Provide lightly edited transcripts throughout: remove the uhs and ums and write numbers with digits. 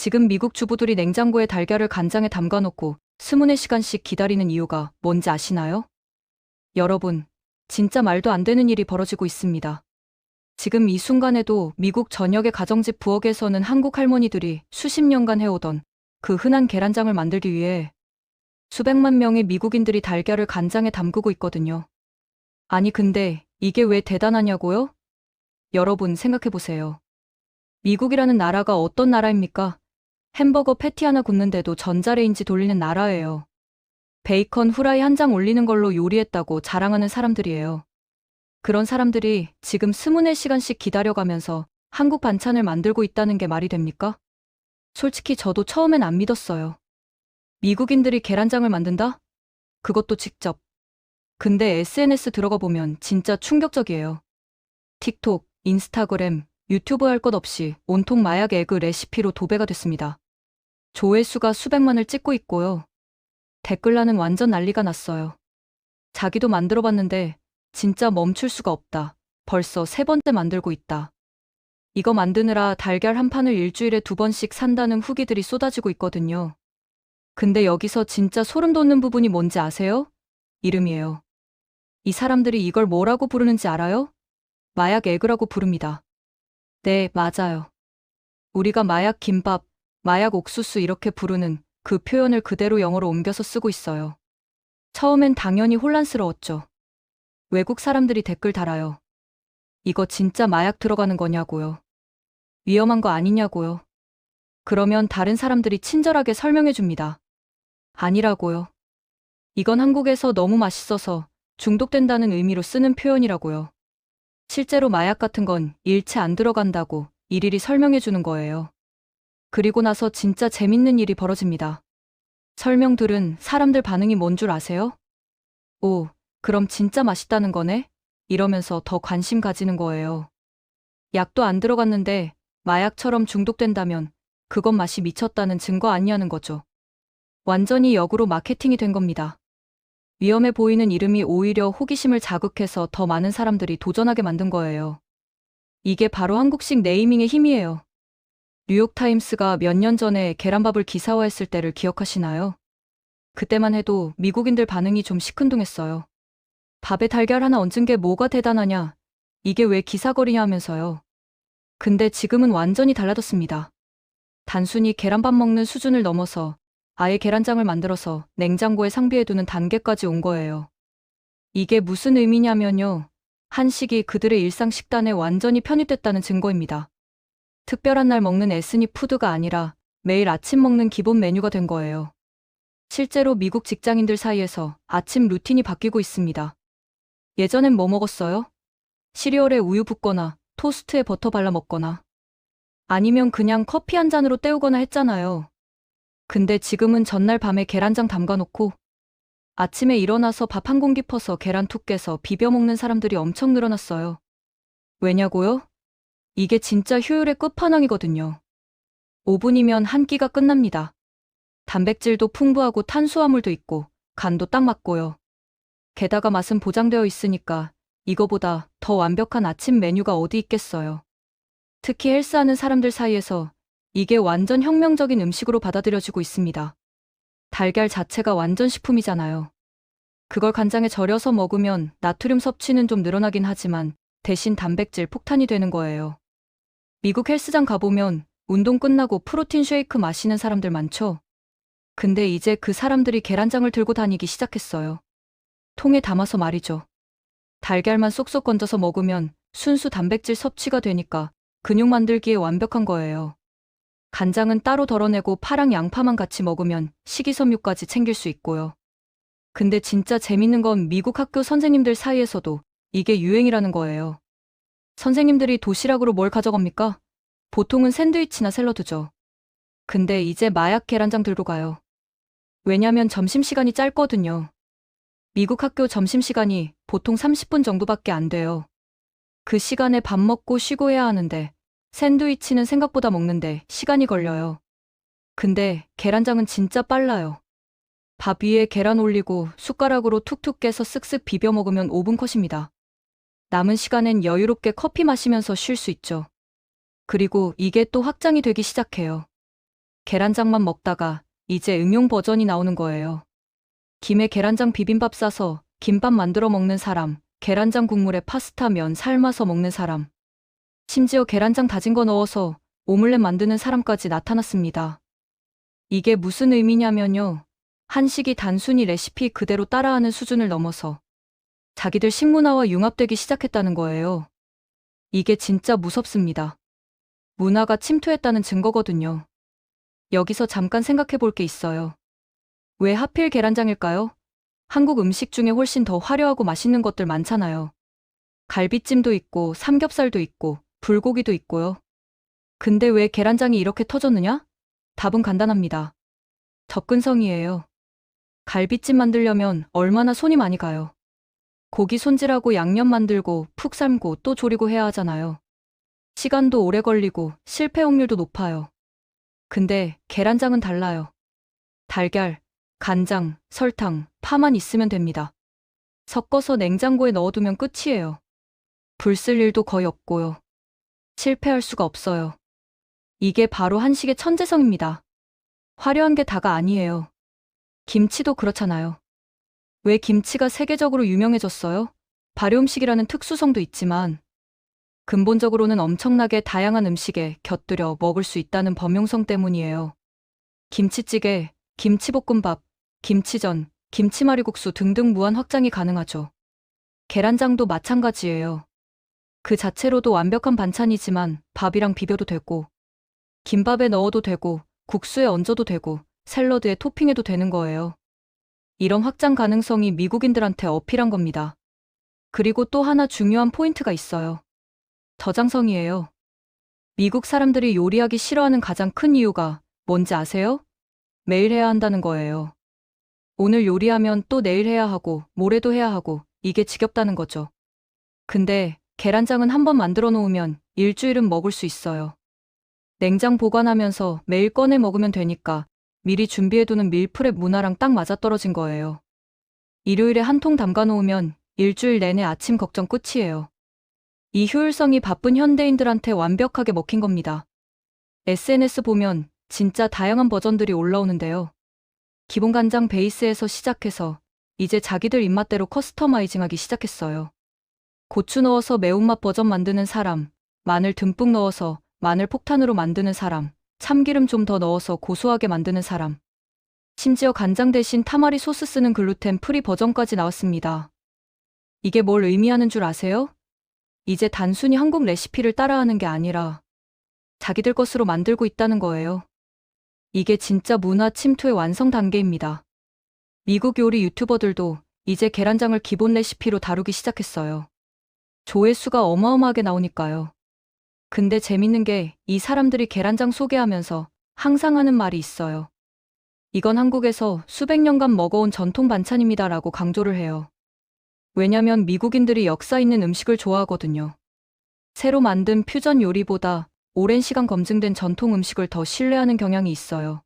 지금 미국 주부들이 냉장고에 달걀을 간장에 담가놓고 24시간씩 기다리는 이유가 뭔지 아시나요? 여러분, 진짜 말도 안 되는 일이 벌어지고 있습니다. 지금 이 순간에도 미국 전역의 가정집 부엌에서는 한국 할머니들이 수십 년간 해오던 그 흔한 계란장을 만들기 위해 수백만 명의 미국인들이 달걀을 간장에 담그고 있거든요. 아니 근데 이게 왜 대단하냐고요? 여러분 생각해보세요. 미국이라는 나라가 어떤 나라입니까? 햄버거 패티 하나 굽는데도 전자레인지 돌리는 나라예요. 베이컨 후라이 한 장 올리는 걸로 요리했다고 자랑하는 사람들이에요. 그런 사람들이 지금 24시간씩 기다려가면서 한국 반찬을 만들고 있다는 게 말이 됩니까? 솔직히 저도 처음엔 안 믿었어요. 미국인들이 계란장을 만든다? 그것도 직접. 근데 SNS 들어가 보면 진짜 충격적이에요. 틱톡, 인스타그램, 유튜브 할 것 없이 온통 마약 에그 레시피로 도배가 됐습니다. 조회수가 수백만을 찍고 있고요. 댓글란은 완전 난리가 났어요. 자기도 만들어봤는데 진짜 멈출 수가 없다. 벌써 세 번째 만들고 있다. 이거 만드느라 달걀 한 판을 일주일에 2번씩 산다는 후기들이 쏟아지고 있거든요. 근데 여기서 진짜 소름 돋는 부분이 뭔지 아세요? 이름이에요. 이 사람들이 이걸 뭐라고 부르는지 알아요? 마약 에그라고 부릅니다. 네, 맞아요. 우리가 마약 김밥, 마약 옥수수 이렇게 부르는 그 표현을 그대로 영어로 옮겨서 쓰고 있어요. 처음엔 당연히 혼란스러웠죠. 외국 사람들이 댓글 달아요. 이거 진짜 마약 들어가는 거냐고요. 위험한 거 아니냐고요. 그러면 다른 사람들이 친절하게 설명해 줍니다. 아니라고요. 이건 한국에서 너무 맛있어서 중독된다는 의미로 쓰는 표현이라고요. 실제로 마약 같은 건 일체 안 들어간다고 일일이 설명해 주는 거예요. 그리고 나서 진짜 재밌는 일이 벌어집니다. 설명 들은 사람들 반응이 뭔 줄 아세요? 오, 그럼 진짜 맛있다는 거네? 이러면서 더 관심 가지는 거예요. 약도 안 들어갔는데 마약처럼 중독된다면 그건 맛이 미쳤다는 증거 아니냐는 거죠. 완전히 역으로 마케팅이 된 겁니다. 위험해 보이는 이름이 오히려 호기심을 자극해서 더 많은 사람들이 도전하게 만든 거예요. 이게 바로 한국식 네이밍의 힘이에요. 뉴욕타임스가 몇 년 전에 계란밥을 기사화했을 때를 기억하시나요? 그때만 해도 미국인들 반응이 좀 시큰둥했어요. 밥에 달걀 하나 얹은 게 뭐가 대단하냐? 이게 왜 기사거리냐 하면서요. 근데 지금은 완전히 달라졌습니다. 단순히 계란밥 먹는 수준을 넘어서 아예 계란장을 만들어서 냉장고에 상비해두는 단계까지 온 거예요. 이게 무슨 의미냐면요. 한식이 그들의 일상 식단에 완전히 편입됐다는 증거입니다. 특별한 날 먹는 에스닉 푸드가 아니라 매일 아침 먹는 기본 메뉴가 된 거예요. 실제로 미국 직장인들 사이에서 아침 루틴이 바뀌고 있습니다. 예전엔 뭐 먹었어요? 시리얼에 우유 붓거나 토스트에 버터 발라 먹거나 아니면 그냥 커피 한 잔으로 때우거나 했잖아요. 근데 지금은 전날 밤에 계란장 담가놓고 아침에 일어나서 밥 한 공기 퍼서 계란 툭 깨서 비벼 먹는 사람들이 엄청 늘어났어요. 왜냐고요? 이게 진짜 효율의 끝판왕이거든요. 5분이면 한 끼가 끝납니다. 단백질도 풍부하고 탄수화물도 있고 간도 딱 맞고요. 게다가 맛은 보장되어 있으니까 이거보다 더 완벽한 아침 메뉴가 어디 있겠어요. 특히 헬스하는 사람들 사이에서 이게 완전 혁명적인 음식으로 받아들여지고 있습니다. 달걀 자체가 완전 식품이잖아요. 그걸 간장에 절여서 먹으면 나트륨 섭취는 좀 늘어나긴 하지만 대신 단백질 폭탄이 되는 거예요. 미국 헬스장 가보면 운동 끝나고 프로틴 쉐이크 마시는 사람들 많죠? 근데 이제 그 사람들이 계란장을 들고 다니기 시작했어요. 통에 담아서 말이죠. 달걀만 쏙쏙 건져서 먹으면 순수 단백질 섭취가 되니까 근육 만들기에 완벽한 거예요. 간장은 따로 덜어내고 파랑 양파만 같이 먹으면 식이섬유까지 챙길 수 있고요. 근데 진짜 재밌는 건 미국 학교 선생님들 사이에서도 이게 유행이라는 거예요. 선생님들이 도시락으로 뭘 가져갑니까? 보통은 샌드위치나 샐러드죠. 근데 이제 마약 계란장 들고 가요. 왜냐면 점심시간이 짧거든요. 미국 학교 점심시간이 보통 30분 정도밖에 안 돼요. 그 시간에 밥 먹고 쉬고 해야 하는데 샌드위치는 생각보다 먹는데 시간이 걸려요. 근데 계란장은 진짜 빨라요. 밥 위에 계란 올리고 숟가락으로 툭툭 깨서 쓱쓱 비벼 먹으면 5분 컷입니다. 남은 시간엔 여유롭게 커피 마시면서 쉴 수 있죠. 그리고 이게 또 확장이 되기 시작해요. 계란장만 먹다가 이제 응용 버전이 나오는 거예요. 김에 계란장 비빔밥 싸서 김밥 만들어 먹는 사람, 계란장 국물에 파스타 면 삶아서 먹는 사람, 심지어 계란장 다진 거 넣어서 오믈렛 만드는 사람까지 나타났습니다. 이게 무슨 의미냐면요. 한식이 단순히 레시피 그대로 따라하는 수준을 넘어서 자기들 식문화와 융합되기 시작했다는 거예요. 이게 진짜 무섭습니다. 문화가 침투했다는 증거거든요. 여기서 잠깐 생각해 볼 게 있어요. 왜 하필 계란장일까요? 한국 음식 중에 훨씬 더 화려하고 맛있는 것들 많잖아요. 갈비찜도 있고 삼겹살도 있고 불고기도 있고요. 근데 왜 계란장이 이렇게 터졌느냐? 답은 간단합니다. 접근성이에요. 갈비찜 만들려면 얼마나 손이 많이 가요. 고기 손질하고 양념 만들고 푹 삶고 또 조리고 해야 하잖아요. 시간도 오래 걸리고 실패 확률도 높아요. 근데 계란장은 달라요. 달걀, 간장, 설탕, 파만 있으면 됩니다. 섞어서 냉장고에 넣어두면 끝이에요. 불 쓸 일도 거의 없고요. 실패할 수가 없어요. 이게 바로 한식의 천재성입니다. 화려한 게 다가 아니에요. 김치도 그렇잖아요. 왜 김치가 세계적으로 유명해졌어요? 발효음식이라는 특수성도 있지만 근본적으로는 엄청나게 다양한 음식에 곁들여 먹을 수 있다는 범용성 때문이에요. 김치찌개, 김치볶음밥, 김치전, 김치말이국수 등등 무한 확장이 가능하죠. 계란장도 마찬가지예요. 그 자체로도 완벽한 반찬이지만 밥이랑 비벼도 되고, 김밥에 넣어도 되고, 국수에 얹어도 되고, 샐러드에 토핑해도 되는 거예요. 이런 확장 가능성이 미국인들한테 어필한 겁니다. 그리고 또 하나 중요한 포인트가 있어요. 저장성이에요. 미국 사람들이 요리하기 싫어하는 가장 큰 이유가 뭔지 아세요? 매일 해야 한다는 거예요. 오늘 요리하면 또 내일 해야 하고, 모레도 해야 하고, 이게 지겹다는 거죠. 근데 계란장은 한번 만들어 놓으면 일주일은 먹을 수 있어요. 냉장 보관하면서 매일 꺼내 먹으면 되니까 미리 준비해두는 밀프렙 문화랑 딱 맞아떨어진 거예요. 일요일에 한 통 담가 놓으면 일주일 내내 아침 걱정 끝이에요. 이 효율성이 바쁜 현대인들한테 완벽하게 먹힌 겁니다. SNS 보면 진짜 다양한 버전들이 올라오는데요. 기본 간장 베이스에서 시작해서 이제 자기들 입맛대로 커스터마이징하기 시작했어요. 고추 넣어서 매운맛 버전 만드는 사람, 마늘 듬뿍 넣어서 마늘 폭탄으로 만드는 사람, 참기름 좀 더 넣어서 고소하게 만드는 사람. 심지어 간장 대신 타마리 소스 쓰는 글루텐 프리 버전까지 나왔습니다. 이게 뭘 의미하는 줄 아세요? 이제 단순히 한국 레시피를 따라하는 게 아니라 자기들 것으로 만들고 있다는 거예요. 이게 진짜 문화 침투의 완성 단계입니다. 미국 요리 유튜버들도 이제 계란장을 기본 레시피로 다루기 시작했어요. 조회수가 어마어마하게 나오니까요. 근데 재밌는 게 이 사람들이 계란장 소개하면서 항상 하는 말이 있어요. 이건 한국에서 수백 년간 먹어온 전통 반찬입니다라고 강조를 해요. 왜냐면 미국인들이 역사 있는 음식을 좋아하거든요. 새로 만든 퓨전 요리보다 오랜 시간 검증된 전통 음식을 더 신뢰하는 경향이 있어요.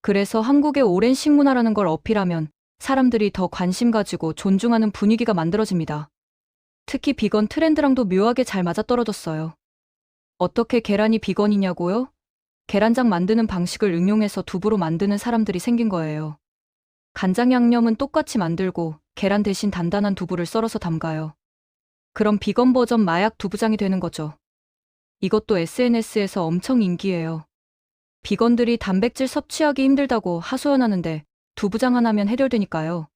그래서 한국의 오랜 식문화라는 걸 어필하면 사람들이 더 관심 가지고 존중하는 분위기가 만들어집니다. 특히 비건 트렌드랑도 묘하게 잘 맞아떨어졌어요. 어떻게 계란이 비건이냐고요? 계란장 만드는 방식을 응용해서 두부로 만드는 사람들이 생긴 거예요. 간장 양념은 똑같이 만들고 계란 대신 단단한 두부를 썰어서 담가요. 그럼 비건 버전 마약 두부장이 되는 거죠. 이것도 SNS에서 엄청 인기예요. 비건들이 단백질 섭취하기 힘들다고 하소연하는데 두부장 하나면 해결되니까요.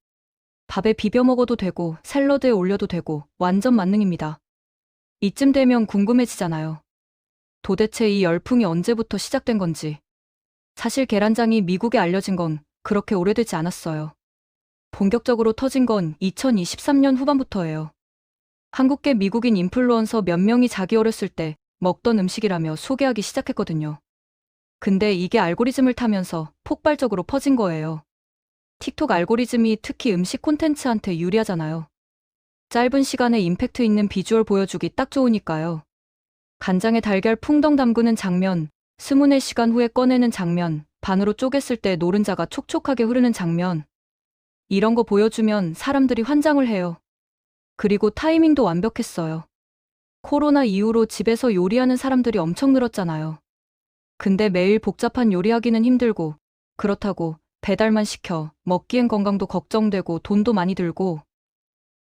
밥에 비벼 먹어도 되고 샐러드에 올려도 되고 완전 만능입니다. 이쯤 되면 궁금해지잖아요. 도대체 이 열풍이 언제부터 시작된 건지. 사실 계란장이 미국에 알려진 건 그렇게 오래되지 않았어요. 본격적으로 터진 건 2023년 후반부터예요. 한국계 미국인 인플루언서 몇 명이 자기 어렸을 때 먹던 음식이라며 소개하기 시작했거든요. 근데 이게 알고리즘을 타면서 폭발적으로 퍼진 거예요. 틱톡 알고리즘이 특히 음식 콘텐츠한테 유리하잖아요. 짧은 시간에 임팩트 있는 비주얼 보여주기 딱 좋으니까요. 간장에 달걀 풍덩 담그는 장면, 스무네 시간 후에 꺼내는 장면, 반으로 쪼갰을 때 노른자가 촉촉하게 흐르는 장면. 이런 거 보여주면 사람들이 환장을 해요. 그리고 타이밍도 완벽했어요. 코로나 이후로 집에서 요리하는 사람들이 엄청 늘었잖아요. 근데 매일 복잡한 요리하기는 힘들고, 그렇다고 배달만 시켜 먹기엔 건강도 걱정되고 돈도 많이 들고,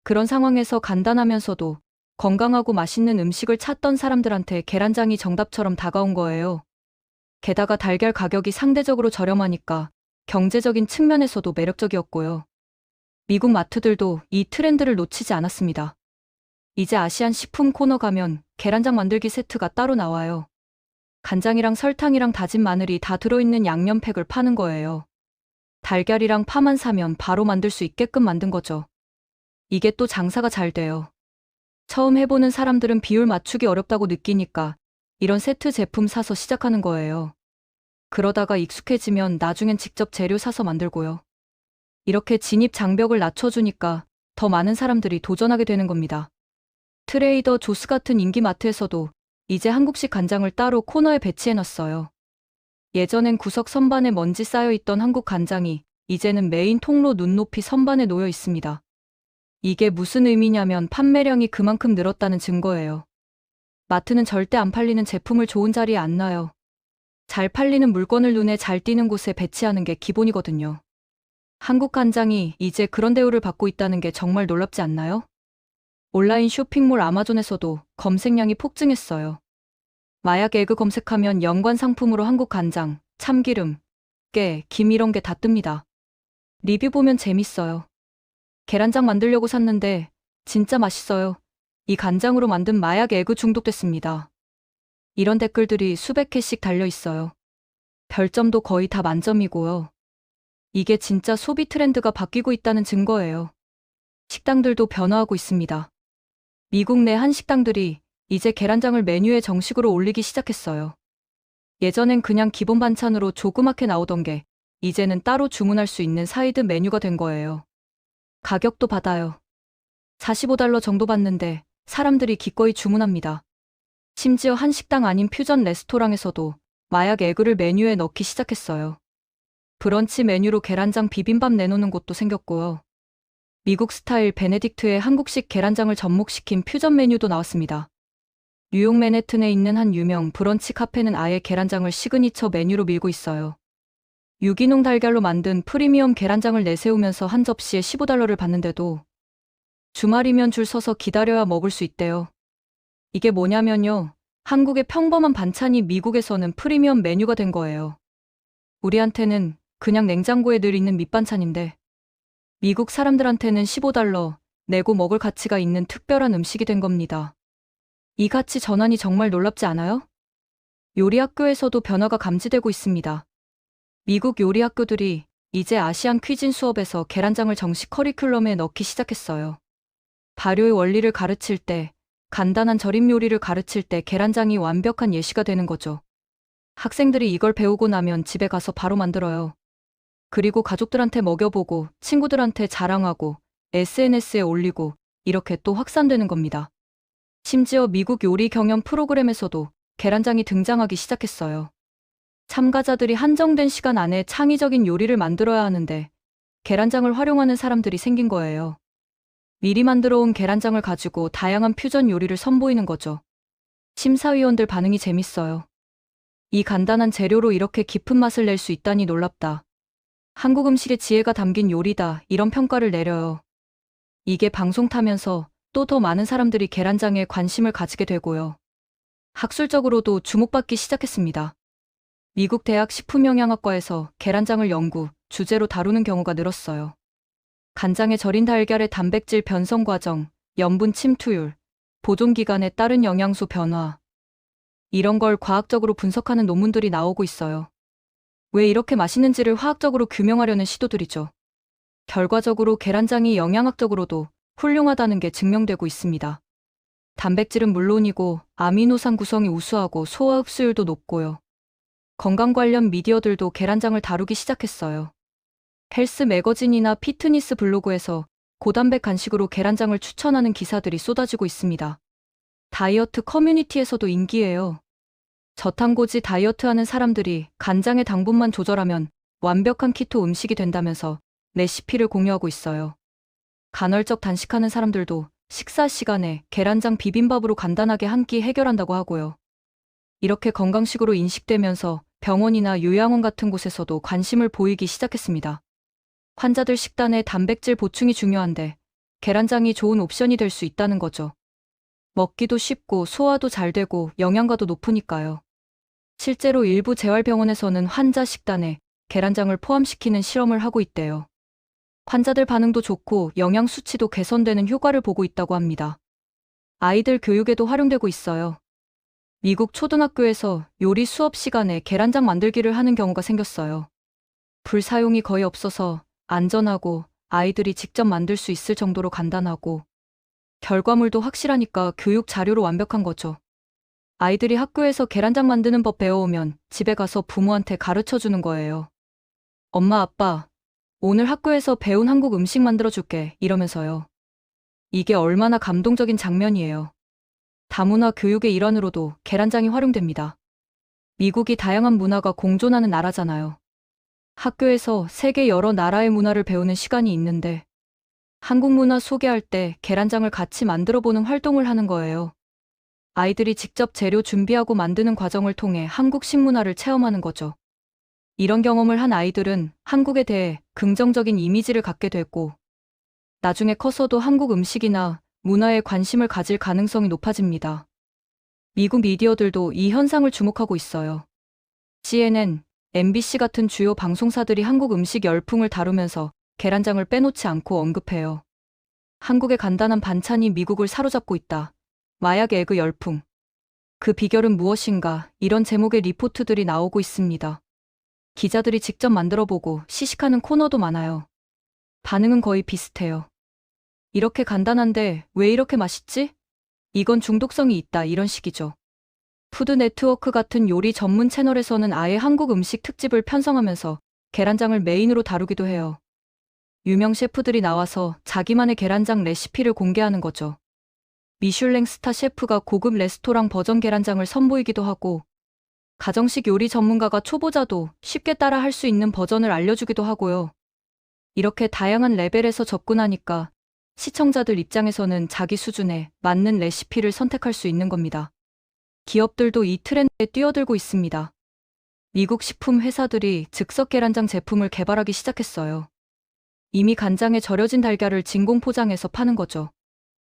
그런 상황에서 간단하면서도 건강하고 맛있는 음식을 찾던 사람들한테 계란장이 정답처럼 다가온 거예요. 게다가 달걀 가격이 상대적으로 저렴하니까 경제적인 측면에서도 매력적이었고요. 미국 마트들도 이 트렌드를 놓치지 않았습니다. 이제 아시안 식품 코너 가면 계란장 만들기 세트가 따로 나와요. 간장이랑 설탕이랑 다진 마늘이 다 들어있는 양념팩을 파는 거예요. 달걀이랑 파만 사면 바로 만들 수 있게끔 만든 거죠. 이게 또 장사가 잘 돼요. 처음 해보는 사람들은 비율 맞추기 어렵다고 느끼니까 이런 세트 제품 사서 시작하는 거예요. 그러다가 익숙해지면 나중엔 직접 재료 사서 만들고요. 이렇게 진입 장벽을 낮춰주니까 더 많은 사람들이 도전하게 되는 겁니다. 트레이더 조스 같은 인기 마트에서도 이제 한국식 간장을 따로 코너에 배치해놨어요. 예전엔 구석 선반에 먼지 쌓여있던 한국 간장이 이제는 메인 통로 눈높이 선반에 놓여 있습니다. 이게 무슨 의미냐면 판매량이 그만큼 늘었다는 증거예요. 마트는 절대 안 팔리는 제품을 좋은 자리에 안 놔요. 잘 팔리는 물건을 눈에 잘 띄는 곳에 배치하는 게 기본이거든요. 한국 간장이 이제 그런 대우를 받고 있다는 게 정말 놀랍지 않나요? 온라인 쇼핑몰 아마존에서도 검색량이 폭증했어요. 마약 에그 검색하면 연관 상품으로 한국 간장, 참기름, 깨, 김 이런 게 다 뜹니다. 리뷰 보면 재밌어요. 계란장 만들려고 샀는데 진짜 맛있어요. 이 간장으로 만든 마약 에그 중독됐습니다. 이런 댓글들이 수백 개씩 달려 있어요. 별점도 거의 다 만점이고요. 이게 진짜 소비 트렌드가 바뀌고 있다는 증거예요. 식당들도 변화하고 있습니다. 미국 내 한식당들이 이제 계란장을 메뉴에 정식으로 올리기 시작했어요. 예전엔 그냥 기본 반찬으로 조그맣게 나오던 게 이제는 따로 주문할 수 있는 사이드 메뉴가 된 거예요. 가격도 받아요. $45 정도 받는데 사람들이 기꺼이 주문합니다. 심지어 한식당 아닌 퓨전 레스토랑에서도 마약 에그를 메뉴에 넣기 시작했어요. 브런치 메뉴로 계란장 비빔밥 내놓는 곳도 생겼고요. 미국 스타일 베네딕트에 한국식 계란장을 접목시킨 퓨전 메뉴도 나왔습니다. 뉴욕 맨해튼에 있는 한 유명 브런치 카페는 아예 계란장을 시그니처 메뉴로 밀고 있어요. 유기농 달걀로 만든 프리미엄 계란장을 내세우면서 한 접시에 $15를 받는데도 주말이면 줄 서서 기다려야 먹을 수 있대요. 이게 뭐냐면요. 한국의 평범한 반찬이 미국에서는 프리미엄 메뉴가 된 거예요. 우리한테는 그냥 냉장고에 늘 있는 밑반찬인데 미국 사람들한테는 $15 내고 먹을 가치가 있는 특별한 음식이 된 겁니다. 이 가치 전환이 정말 놀랍지 않아요? 요리 학교에서도 변화가 감지되고 있습니다. 미국 요리 학교들이 이제 아시안 퀴진 수업에서 계란장을 정식 커리큘럼에 넣기 시작했어요. 발효의 원리를 가르칠 때, 간단한 절임 요리를 가르칠 때 계란장이 완벽한 예시가 되는 거죠. 학생들이 이걸 배우고 나면 집에 가서 바로 만들어요. 그리고 가족들한테 먹여보고 친구들한테 자랑하고 SNS에 올리고 이렇게 또 확산되는 겁니다. 심지어 미국 요리 경연 프로그램에서도 계란장이 등장하기 시작했어요. 참가자들이 한정된 시간 안에 창의적인 요리를 만들어야 하는데 계란장을 활용하는 사람들이 생긴 거예요. 미리 만들어 온 계란장을 가지고 다양한 퓨전 요리를 선보이는 거죠. 심사위원들 반응이 재밌어요. 이 간단한 재료로 이렇게 깊은 맛을 낼 수 있다니 놀랍다. 한국 음식의 지혜가 담긴 요리다. 이런 평가를 내려요. 이게 방송 타면서 또 더 많은 사람들이 계란장에 관심을 가지게 되고요. 학술적으로도 주목받기 시작했습니다. 미국 대학 식품영양학과에서 계란장을 연구, 주제로 다루는 경우가 늘었어요. 간장에 절인 달걀의 단백질 변성 과정, 염분 침투율, 보존 기간에 따른 영양소 변화. 이런 걸 과학적으로 분석하는 논문들이 나오고 있어요. 왜 이렇게 맛있는지를 화학적으로 규명하려는 시도들이죠. 결과적으로 계란장이 영양학적으로도 훌륭하다는 게 증명되고 있습니다. 단백질은 물론이고 아미노산 구성이 우수하고 소화 흡수율도 높고요. 건강 관련 미디어들도 계란장을 다루기 시작했어요. 헬스 매거진이나 피트니스 블로그에서 고단백 간식으로 계란장을 추천하는 기사들이 쏟아지고 있습니다. 다이어트 커뮤니티에서도 인기예요. 저탄고지 다이어트하는 사람들이 간장의 당분만 조절하면 완벽한 키토 음식이 된다면서 레시피를 공유하고 있어요. 간헐적 단식하는 사람들도 식사 시간에 계란장 비빔밥으로 간단하게 한 끼 해결한다고 하고요. 이렇게 건강식으로 인식되면서 병원이나 요양원 같은 곳에서도 관심을 보이기 시작했습니다. 환자들 식단에 단백질 보충이 중요한데 계란장이 좋은 옵션이 될 수 있다는 거죠. 먹기도 쉽고 소화도 잘 되고 영양가도 높으니까요. 실제로 일부 재활병원에서는 환자 식단에 계란장을 포함시키는 실험을 하고 있대요. 환자들 반응도 좋고 영양 수치도 개선되는 효과를 보고 있다고 합니다. 아이들 교육에도 활용되고 있어요. 미국 초등학교에서 요리 수업 시간에 계란장 만들기를 하는 경우가 생겼어요. 불 사용이 거의 없어서 안전하고 아이들이 직접 만들 수 있을 정도로 간단하고 결과물도 확실하니까 교육 자료로 완벽한 거죠. 아이들이 학교에서 계란장 만드는 법 배워오면 집에 가서 부모한테 가르쳐 주는 거예요. 엄마, 아빠, 오늘 학교에서 배운 한국 음식 만들어줄게 이러면서요. 이게 얼마나 감동적인 장면이에요. 다문화 교육의 일환으로도 계란장이 활용됩니다. 미국이 다양한 문화가 공존하는 나라잖아요. 학교에서 세계 여러 나라의 문화를 배우는 시간이 있는데 한국 문화 소개할 때 계란장을 같이 만들어보는 활동을 하는 거예요. 아이들이 직접 재료 준비하고 만드는 과정을 통해 한국 식문화를 체험하는 거죠. 이런 경험을 한 아이들은 한국에 대해 긍정적인 이미지를 갖게 되고 나중에 커서도 한국 음식이나 문화에 관심을 가질 가능성이 높아집니다. 미국 미디어들도 이 현상을 주목하고 있어요. CNN, MBC 같은 주요 방송사들이 한국 음식 열풍을 다루면서 계란장을 빼놓지 않고 언급해요. 한국의 간단한 반찬이 미국을 사로잡고 있다. 마약 에그 열풍. 그 비결은 무엇인가? 이런 제목의 리포트들이 나오고 있습니다. 기자들이 직접 만들어보고 시식하는 코너도 많아요. 반응은 거의 비슷해요. 이렇게 간단한데 왜 이렇게 맛있지? 이건 중독성이 있다 이런 식이죠. 푸드 네트워크 같은 요리 전문 채널에서는 아예 한국 음식 특집을 편성하면서 계란장을 메인으로 다루기도 해요. 유명 셰프들이 나와서 자기만의 계란장 레시피를 공개하는 거죠. 미슐랭 스타 셰프가 고급 레스토랑 버전 계란장을 선보이기도 하고 가정식 요리 전문가가 초보자도 쉽게 따라 할 수 있는 버전을 알려주기도 하고요. 이렇게 다양한 레벨에서 접근하니까 시청자들 입장에서는 자기 수준에 맞는 레시피를 선택할 수 있는 겁니다. 기업들도 이 트렌드에 뛰어들고 있습니다. 미국 식품 회사들이 즉석 계란장 제품을 개발하기 시작했어요. 이미 간장에 절여진 달걀을 진공 포장해서 파는 거죠.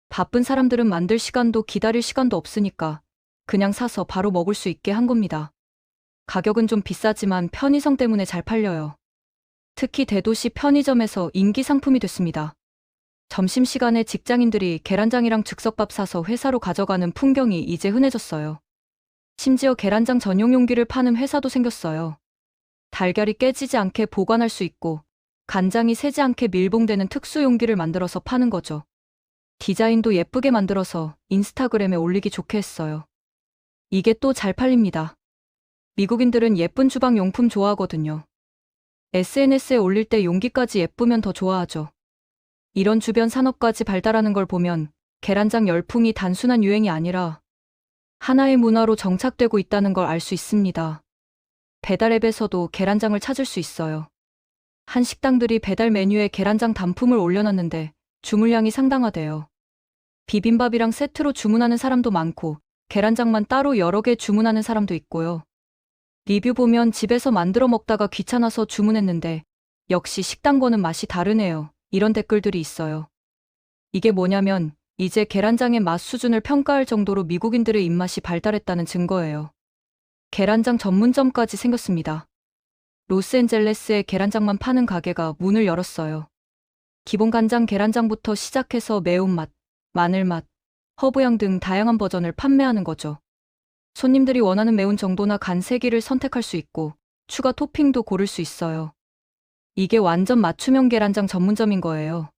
바쁜 사람들은 만들 시간도 기다릴 시간도 없으니까 그냥 사서 바로 먹을 수 있게 한 겁니다. 가격은 좀 비싸지만 편의성 때문에 잘 팔려요. 특히 대도시 편의점에서 인기 상품이 됐습니다. 점심시간에 직장인들이 계란장이랑 즉석밥 사서 회사로 가져가는 풍경이 이제 흔해졌어요. 심지어 계란장 전용 용기를 파는 회사도 생겼어요. 달걀이 깨지지 않게 보관할 수 있고 간장이 새지 않게 밀봉되는 특수 용기를 만들어서 파는 거죠. 디자인도 예쁘게 만들어서 인스타그램에 올리기 좋게 했어요. 이게 또 잘 팔립니다. 미국인들은 예쁜 주방 용품 좋아하거든요. SNS에 올릴 때 용기까지 예쁘면 더 좋아하죠. 이런 주변 산업까지 발달하는 걸 보면 계란장 열풍이 단순한 유행이 아니라 하나의 문화로 정착되고 있다는 걸 알 수 있습니다. 배달 앱에서도 계란장을 찾을 수 있어요. 한 식당들이 배달 메뉴에 계란장 단품을 올려놨는데 주문량이 상당하대요. 비빔밥이랑 세트로 주문하는 사람도 많고 계란장만 따로 여러 개 주문하는 사람도 있고요. 리뷰 보면 집에서 만들어 먹다가 귀찮아서 주문했는데 역시 식당과는 맛이 다르네요. 이런 댓글들이 있어요. 이게 뭐냐면 이제 계란장의 맛 수준을 평가할 정도로 미국인들의 입맛이 발달했다는 증거예요. 계란장 전문점까지 생겼습니다. 로스앤젤레스에 계란장만 파는 가게가 문을 열었어요. 기본 간장 계란장부터 시작해서 매운맛, 마늘맛, 허브향 등 다양한 버전을 판매하는 거죠. 손님들이 원하는 매운 정도나 간 세기를 선택할 수 있고 추가 토핑도 고를 수 있어요. 이게 완전 맞춤형 계란장 전문점인 거예요.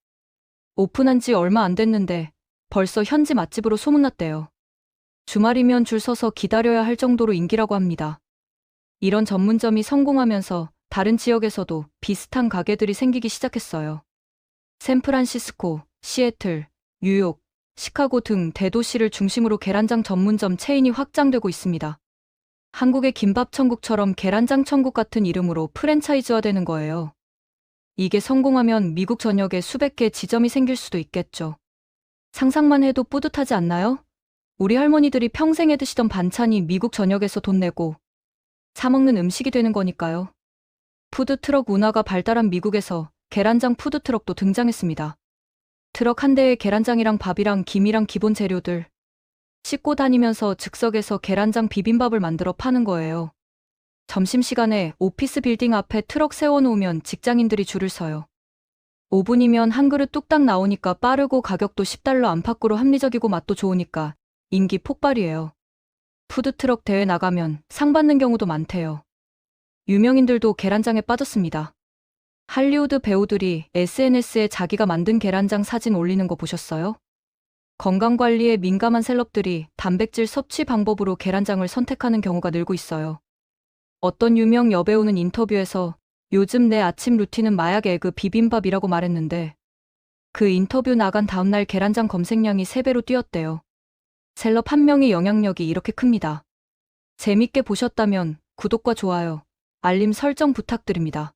오픈한 지 얼마 안 됐는데 벌써 현지 맛집으로 소문났대요. 주말이면 줄 서서 기다려야 할 정도로 인기라고 합니다. 이런 전문점이 성공하면서 다른 지역에서도 비슷한 가게들이 생기기 시작했어요. 샌프란시스코, 시애틀, 뉴욕, 시카고 등 대도시를 중심으로 계란장 전문점 체인이 확장되고 있습니다. 한국의 김밥 천국처럼 계란장 천국 같은 이름으로 프랜차이즈화되는 거예요. 이게 성공하면 미국 전역에 수백 개 지점이 생길 수도 있겠죠. 상상만 해도 뿌듯하지 않나요? 우리 할머니들이 평생 해 드시던 반찬이 미국 전역에서 돈 내고 사 먹는 음식이 되는 거니까요. 푸드트럭 문화가 발달한 미국에서 계란장 푸드트럭도 등장했습니다. 트럭 한 대에 계란장이랑 밥이랑 김이랑 기본 재료들 싣고 다니면서 즉석에서 계란장 비빔밥을 만들어 파는 거예요. 점심시간에 오피스 빌딩 앞에 트럭 세워놓으면 직장인들이 줄을 서요. 5분이면 한 그릇 뚝딱 나오니까 빠르고 가격도 $10 안팎으로 합리적이고 맛도 좋으니까 인기 폭발이에요. 푸드트럭 대회 나가면 상 받는 경우도 많대요. 유명인들도 계란장에 빠졌습니다. 할리우드 배우들이 SNS에 자기가 만든 계란장 사진 올리는 거 보셨어요? 건강관리에 민감한 셀럽들이 단백질 섭취 방법으로 계란장을 선택하는 경우가 늘고 있어요. 어떤 유명 여배우는 인터뷰에서 요즘 내 아침 루틴은 마약 에그 비빔밥이라고 말했는데 그 인터뷰 나간 다음날 계란장 검색량이 3배로 뛰었대요. 셀럽 한 명의 영향력이 이렇게 큽니다. 재밌게 보셨다면 구독과 좋아요, 알림 설정 부탁드립니다.